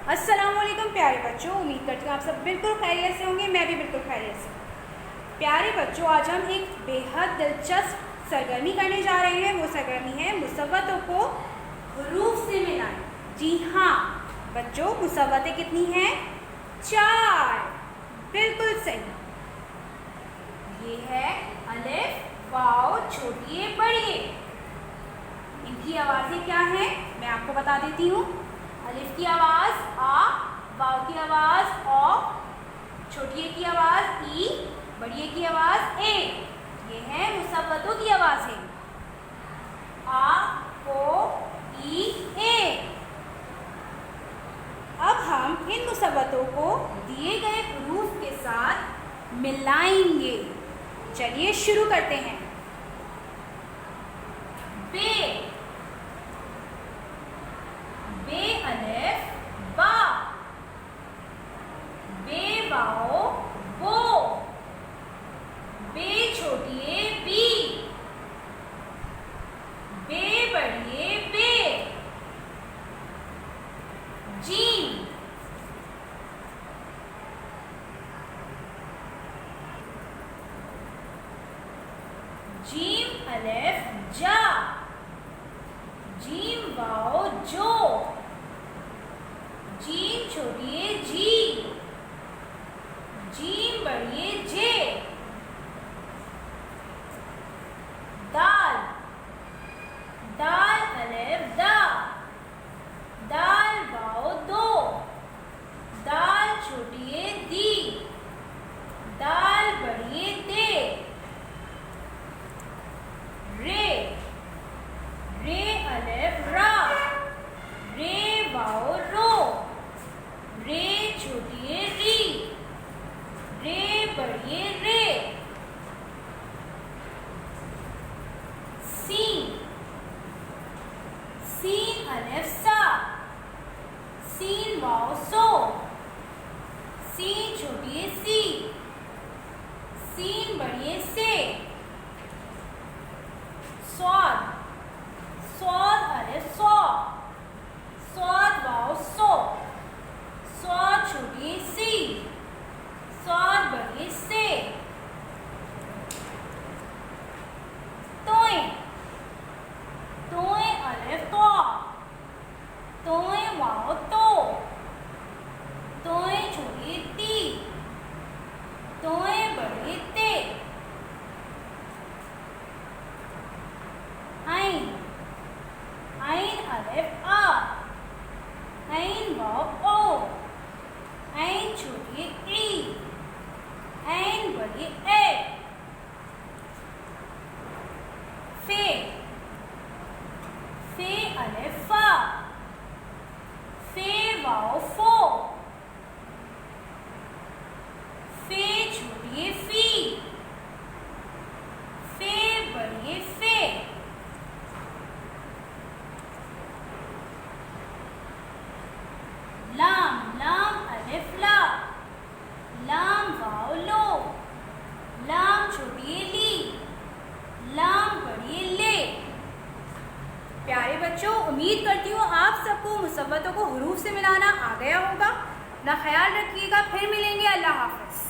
अस्सलामुअलैकुम प्यारे बच्चों, उम्मीद करती हूँ आप सब बिल्कुल खैरियत से होंगे। मैं भी बिल्कुल खैरियत से हूँ। प्यारे बच्चों, आज हम एक बेहद दिलचस्प सरगर्मी करने जा रहे हैं। वो सरगर्मी है मुसव्वतों को हुरूफ से मिलाएं। जी हाँ बच्चों, मुसव्वतें कितनी हैं? 4। बिल्कुल सही। ये है अलिफ, वाव, छोटिए, बड़िए। इनकी आवाज़ें क्या हैं मैं आपको बता देती हूँ। अलिफ की आवाज़ आ, वाव की आवाज़ औ, छोटिए की आवाज़ ई, बड़िए की आवाज़ ए। ये है मुसव्वतों की आवाज़ें आ, ओ, ई, ए। अब हम इन मुसव्वतों को दिए गए हुरूफ के साथ मिलाएंगे। चलिए शुरू करते हैं। बे, बे अलिफ, बा, बे वाओ, बो, बे छोटिए, बी, बे बड़िए, बे, जीम, जीम अलिफ, जा, जीम वाओ, जो, जीम छोटिए, जी, जीम बड़िए, जे, दाल, दाल अलिफ, दा, दाल वाओ, दो, दाल छोटिए, दी, दाल बड़िए, दे, रे, रे अलिफ, रा, रे वाओ, रो, रे छोटिए, री, रे बड़िए, रे, सीन, सीन अलिफ, सा, सीन वाओ, सो, सीन छोटिए, सी, सीन बड़िए, से, स्वाद, स्वाद अलिफ, सौ, स्वाद वाओ, सो, स्वाद छोटिए, सी, स्वाद बड़िए, से, तोए, तोए अलिफ, तो, तोए वाओ, तो, तोए छोटिए, ती, तोए बड़िए, ते, आइन, आइन अलिफ, आ, आइन वाओ, ओ, आइन छोटिए, ई, आइन बड़िए, ए, फे, फे अलिफ, फा, फे वाओ, फो, फे छोटिए, फी, फे बड़िए, फे, लाम, लाम अलिफ, ला, लाम वाओ, लो, लाम छोटिए, ली, लाम बड़िए, ले। प्यारे बच्चों, उम्मीद करती हूँ आप सबको मुसव्वतों को हुरूफ से मिलाना आ गया होगा। अपना ख्याल रखिएगा, फिर मिलेंगे। अल्लाह हाफ़िज़।